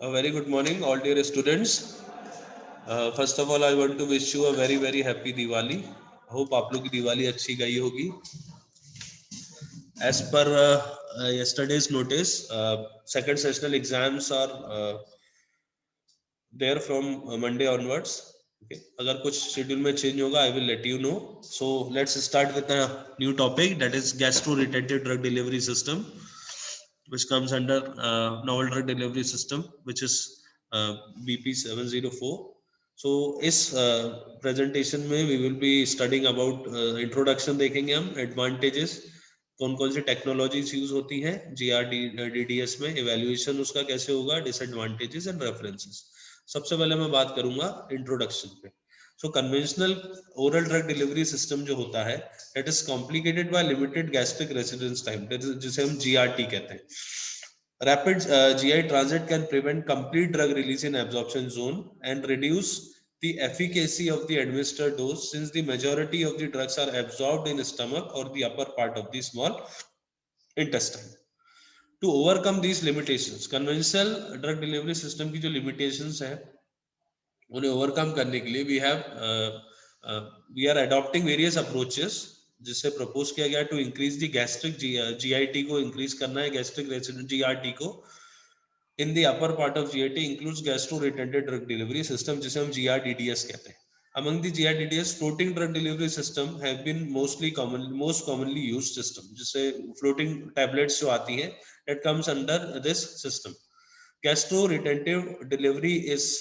A very good morning, all dear students. First of all, I want to wish you a very happy Diwali. Hope आप लोग की दिवाली अच्छी गई होगी. As per yesterday's notice, second sessional exams are there from Monday onwards. Okay. अगर कुछ schedule में change होगा, I will let you know. So let's start with a new topic, that is gastroretentive drug delivery system, which comes under novel drug delivery system, which is BP704. So इस presentation में we will be studying about introduction देखेंगे हम, advantages, कौन कौन सी technologies use होती हैं GRDDS में, evaluation उसका कैसे होगा, डिसएडवांटेजेस एंड रेफरेंसेस. सबसे पहले मैं बात करूंगा इंट्रोडक्शन पे. So conventional oral drug delivery system जो होता है, that is complicated by limited gastric residence time, जिसे हम GRT कहते हैं. Rapid GI transit can prevent complete drug release in absorption zone and reduce the efficacy of the administered dose, since the majority of the drugs are absorbed in stomach or the upper part of the small intestine. To overcome these limitations, conventional drug delivery system की जो limitations है, उन्हें overcome करने के लिए we are adopting various approaches, जिससे propose किया गया to increase the gastric GIT को इंक्रीज करना है, गैस्ट्रिक रेसिडेंट GRT को. In the upper part of GIT includes gastroretentive drug delivery system, जिसे हम GRDDS कहते हैं. Among the GRDDS, floating drug delivery system have been most commonly used system, जिससे floating tablets जो आती हैं, that comes under this system. Gastro-retentive delivery is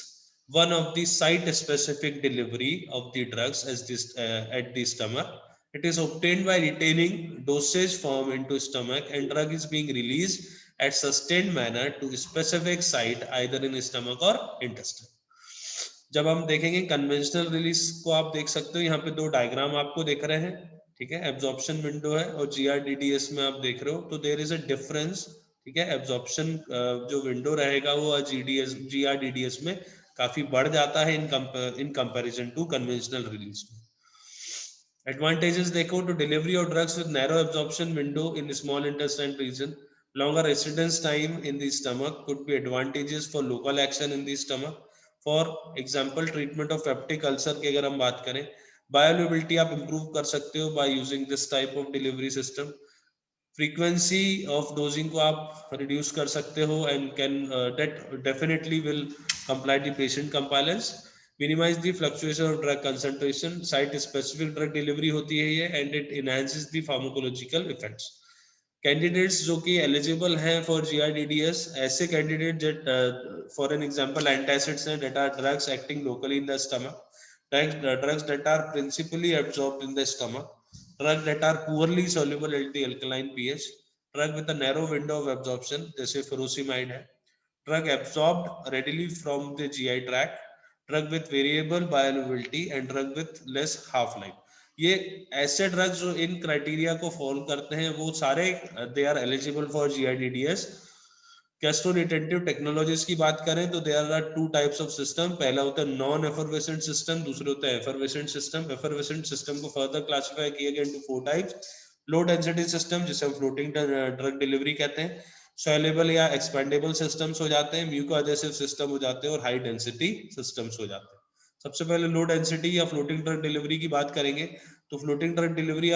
one of the site-specific delivery of the drugs at the stomach. It is obtained by retaining dosage form into stomach, and drug is being released at sustained manner to specific site either in stomach or intestine. जब हम देखेंगे conventional release को, आप देख सकते हो यहाँ पे दो डायग्राम आपको देख रहे हैं, ठीक है. एब्जॉर्प्शन विंडो है और GRDDS में आप देख रहे हो, तो देयर इज अ डिफरेंस, ठीक है. एब्जॉर्प्शन जो विंडो रहेगा वो GRDDS में काफी बढ़ जाता है in comparison to conventional release में. एडवांटेजेस देखो, to delivery of drugs with narrow absorption window in small intestine region, longer residence time in the stomach could be advantages for local action in the stomach. For example, treatment of peptic ulcer की अगर हम बात करें, bioavailability आप improve कर सकते हो by using this type of delivery system. Frequency of dosing को आप reduce कर सकते हो and can that definitely will comply the patient compliance. Minimize the fluctuation of drug concentration, site specific drug delivery होती है ये, and it enhances the pharmacological effects. Candidates जो कि एलिजिबल हैं फॉर GRDDS, ऐसे candidate for an example antacids हैं that are drugs acting locally in the stomach, drugs that are principally absorbed in the stomach, drugs that are poorly soluble at the alkaline pH, drug with a narrow window of absorption जैसे furosemide है, drug absorbed readily from the GI tract, drug with variable bioavailability and drug with less half life. ये ऐसे drugs जो इन criteria को follow करते हैं वो सारे they are eligible for GRDDS. Gastroretentive technologies की बात करें तो there are two types of system. पहला होता है नॉन एफरवेसेंट सिस्टम, दूसरे होता है एफरवेसेंट सिस्टम. एफरवेसेंट सिस्टम को फर्दर क्लासिफाई किया गया into 4 types. Low density system, जिसे हम फ्लोटिंग ड्रग डिलीवरी कहते हैं. सॉल्युबल या एक्सपेंडेबल सिस्टम्स हो जाते हैं, म्यूको एडेसिव सिस्टम हो जाते हैं, और हाई डेंसिटी सिस्टम्स हो जाते हैं. सबसे पहले लो डेंसिटी या फ्लोटिंग ड्रग डिलीवरी की बात करेंगे तो floating drug delivery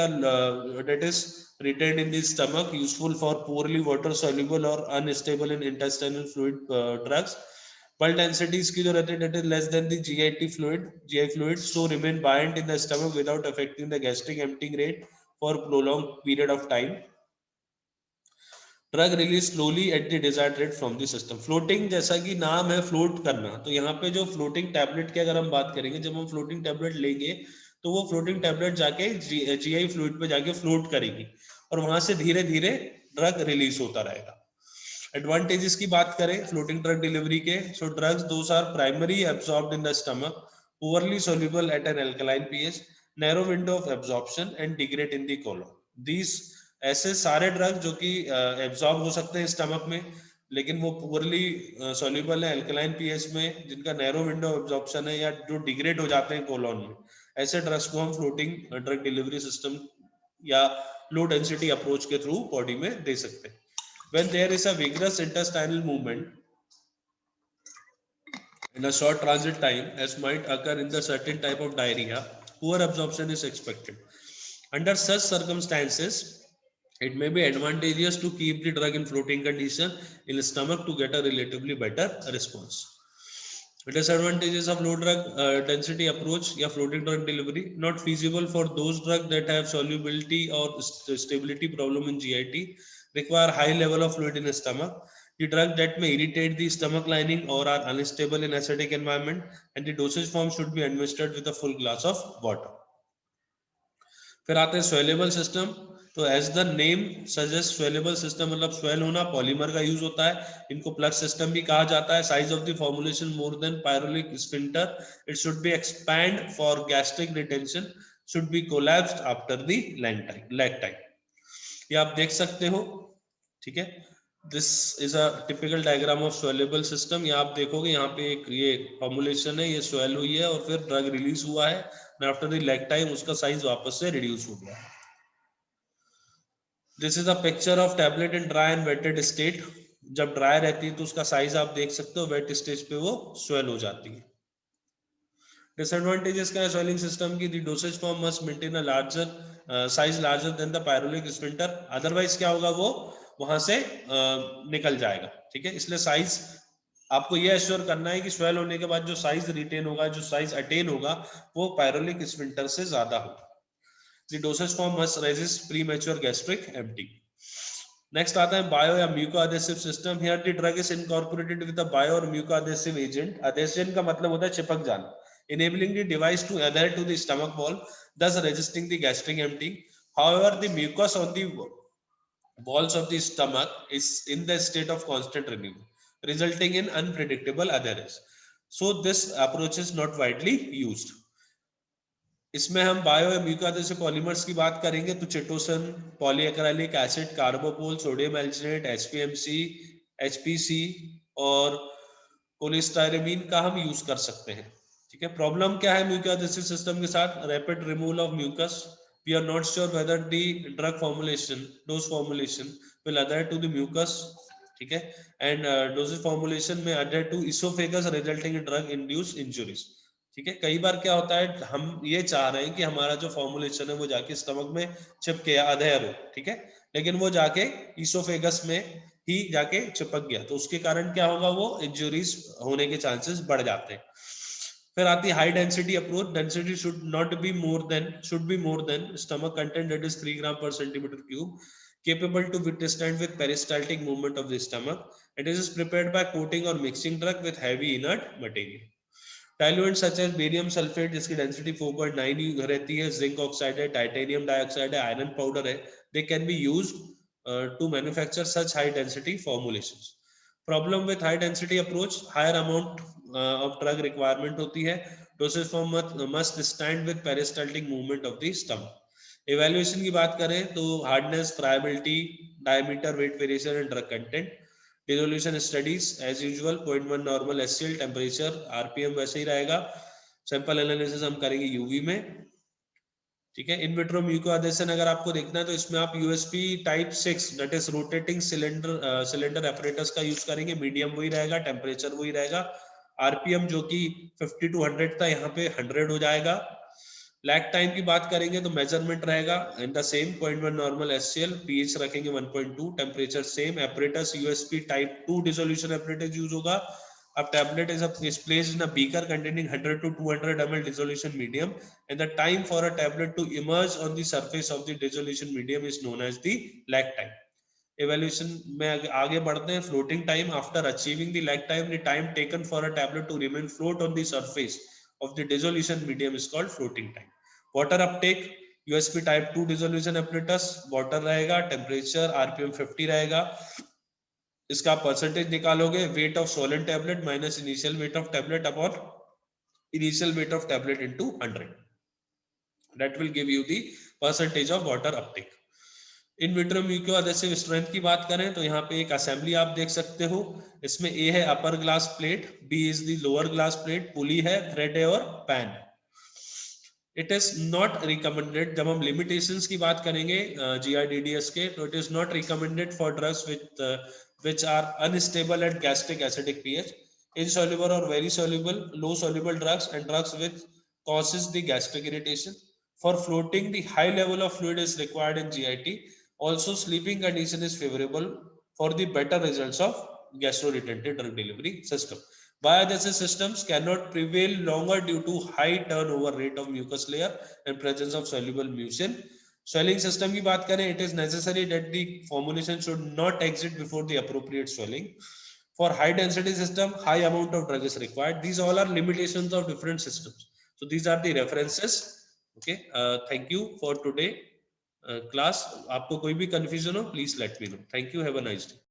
that is retained in the stomach, useful for poorly water soluble or unstable in intestinal fluid drugs. Bulk densities की जो रहती है that is less than the GI fluid, so remain buoyant in the stomach without affecting the gastric emptying rate for prolonged period of time. Drug release slowly at the desired rate from the system. Floating, जैसा कि नाम है float करना, तो यहाँ पे जो floating tablet की अगर हम बात करेंगे, जब हम फ्लोटिंग टैबलेट लेंगे तो वो फ्लोटिंग टैबलेट जाके GI फ्लूइड पे जाके फ्लोट करेगी और वहां से धीरे धीरे ड्रग रिलीज होता रहेगा. एडवांटेजेस की बात करें फ्लोटिंग ड्रग डिलीवरी के, so drugs those are primary absorbed in the stomach, poorly soluble at an alkaline pH, narrow window of absorption and degrade in the colon. These ऐसे सारे drug जो कि एब्सॉर्ब हो सकते हैं स्टमक में, लेकिन वो पुअरली soluble है अल्कलाइन पीएच में, जिनका नैरो विंडो एब्जॉर्प्शन है या जो डिग्रेड हो जाते हैं कोलोन में, ऐसे ड्रग्स को हम फ्लोटिंग ड्रग डिलीवरी सिस्टम या लो डेंसिटी अप्रोच के थ्रू बॉडी में दे सकते हैं. When there is a vigorous intestinal movement, in a short transit time, as might occur in the certain type of diarrhea, poor absorption is expected. Under such circumstances, it may be advantageous to keep the drug in floating condition in the stomach to get a relatively better response. Disadvantages of low drug density approach या floating drug delivery: not feasible for those drugs that have solubility or stability problem in GIT, require high level of fluid in the stomach. The drug that may irritate the stomach lining or are unstable in acidic environment, and the dosage form should be administered with a full glass of water. फिर आते हैं swellable system. तो as the name suggest, swellable system मतलब swell होना, polymer का use होता है. इनको प्लग सिस्टम भी कहा जाता है. Size of the formulation more than pyloric sphincter. It should be expand for gastric retention, should be collapsed after the lag time. ये आप देख सकते हो, ठीक है. This is a typical diagram of swellable system. ये आप देखोगे यहाँ पे एक ये फॉर्मुलेशन है, ये स्वेल हुई है और फिर ड्रग रिलीज हुआ है, आफ्टर द लैग टाइम उसका साइज वापस से रिड्यूस हो गया है. This is a picture of tablet in dry and wetted state. जब ड्राई रहती है तो उसका साइज आप देख सकते हो, वेट स्टेज पे वो स्वेल हो जाती है. डिसएडवांटेजेस का है स्वेलिंग सिस्टम की. The dosage form must maintain a larger size larger than the pyloric sphincter, otherwise क्या होगा, वो वहां से निकल जाएगा, ठीक है. इसलिए साइज आपको ये एश्योर करना है कि स्वेल होने के बाद जो साइज रिटेन होगा, जो साइज अटेन होगा, वो पायरोलिक स्फिंक्टर से ज्यादा होगा. The dosage form must resist premature gastric emptying. Next आता है bio या mucoadhesive system. Here the drug is incorporated with a bio or mucoadhesive agent. Adhesion का मतलब होता है चिपक जाना. Enabling the device to adhere to the stomach wall, thus resisting the gastric emptying. However, the mucus on the walls of the stomach is in the state of constant renewal, resulting in unpredictable adherence. So this approach is not widely used. इसमें हम bio या म्यूकोएडहेसिव polymers की बात करेंगे तो chitosan, polyacrylic acid, carbopol, sodium alginate, HPMC, HPC और cholestyramine का हम यूज कर सकते हैं, ठीक है. प्रॉब्लम क्या है म्यूकोएडहेसिव सिस्टम के साथ? Rapid removal of mucus. We are not sure whether the drug formulation, dose formulation will adhere to the mucus, ठीक है. एंड डोजेज फॉर्मुलेशन में adhere to oesophagus, resulting in drug induced injuries, ठीक है. कई बार क्या होता है, हम ये चाह रहे हैं कि हमारा जो फॉर्मुलेशन है वो जाके स्टमक में चिपके या अधेयर हो, ठीक है, लेकिन वो जाके इसोफेगस में ही जाके चिपक गया, तो उसके कारण क्या होगा, वो इंजुरीज होने के चांसेस बढ़ जाते हैं. फिर आती है high density approach. Density should be more than stomach content, that is 3 ग्राम पर centimetre cube, capable to withstand with peristaltic movement of the stomach. It is prepared by coating or mixing drug with heavy inert material. Diluent such as barium sulphate, जिसकी density 4.9 रहती है, zinc oxide है, titanium dioxide है, iron powder है. They can be used to manufacture such high density formulations. Problem with high density approach: higher amount of drug requirement होती है. Dosage form must stand with peristaltic movement of the stomach. Evaluation की बात करें तो hardness, friability, diameter, weight variation and drug content. Dissolution studies as usual, 0.1 normal HCl, temperature, RPM वैसे ही रहेगा. Sample analysis हम करेंगे यूवी में, ठीक है. इन विट्रो म्यूकोएडहेशन अगर आपको देखना है तो इसमें आप USP type 6 that is rotating cylinder apparatus का यूज करेंगे. मीडियम वही रहेगा, टेम्परेचर वही रहेगा. आरपीएम जो कि 50 to 100 था, यहाँ पे 100 हो जाएगा. लैग टाइम की बात करेंगे तो मेजरमेंट रहेगा in the same, 0.1 normal HCL, pH रखेंगे 1.2, temperature same. Apparatus USP type 2 dissolution apparatus use होगा. अब tablet is placed in a beaker containing 100 to 200 ml dissolution medium, and the time for a tablet to emerge on the surface of the dissolution medium is known as the lag time. Evaluation में आगे बढ़ते हैं. floating time: after achieving the lag time, the time taken for a tablet to remain float on the surface of the dissolution medium is called floating time. Water uptake: USP type 2 dissolution apparatus, water रहेगा, temperature RPM 50 रहेगा. इसका percentage निकालोगे, weight of solid tablet minus initial weight of tablet upon initial weight of tablet into 100. That will give you the percentage of water uptake. In vitro mucoadhesive strength की बात करें तो यहाँ पे एक असेंबली आप देख सकते हो. इसमें ए है upper glass plate, B is the lower glass plate, pulley है, थ्रेड है और pan. It is not recommended. जब हम लिमिटेशंस की बात करेंगे GRDDS के, तो it is not recommended for drugs which are unstable at gastric acidic pH. insoluble or very soluble, low soluble drugs, and drugs which causes the gastric irritation. For floating, the high level of fluid is required in GIT. Also, sleeping condition is favorable for the better results of gastroretentive drug delivery system. Biogenesis systems cannot prevail longer due to high turnover rate of mucus layer and presence of soluble mucin. Swelling system की बात करें, it is necessary that the formulation should not exit before the appropriate swelling. For high density system, high amount of drug is required. These all are limitations of different systems. So these are the references. Okay, thank you for today class. आपको कोई भी confusion हो, please let me know. Thank you. Have a nice day.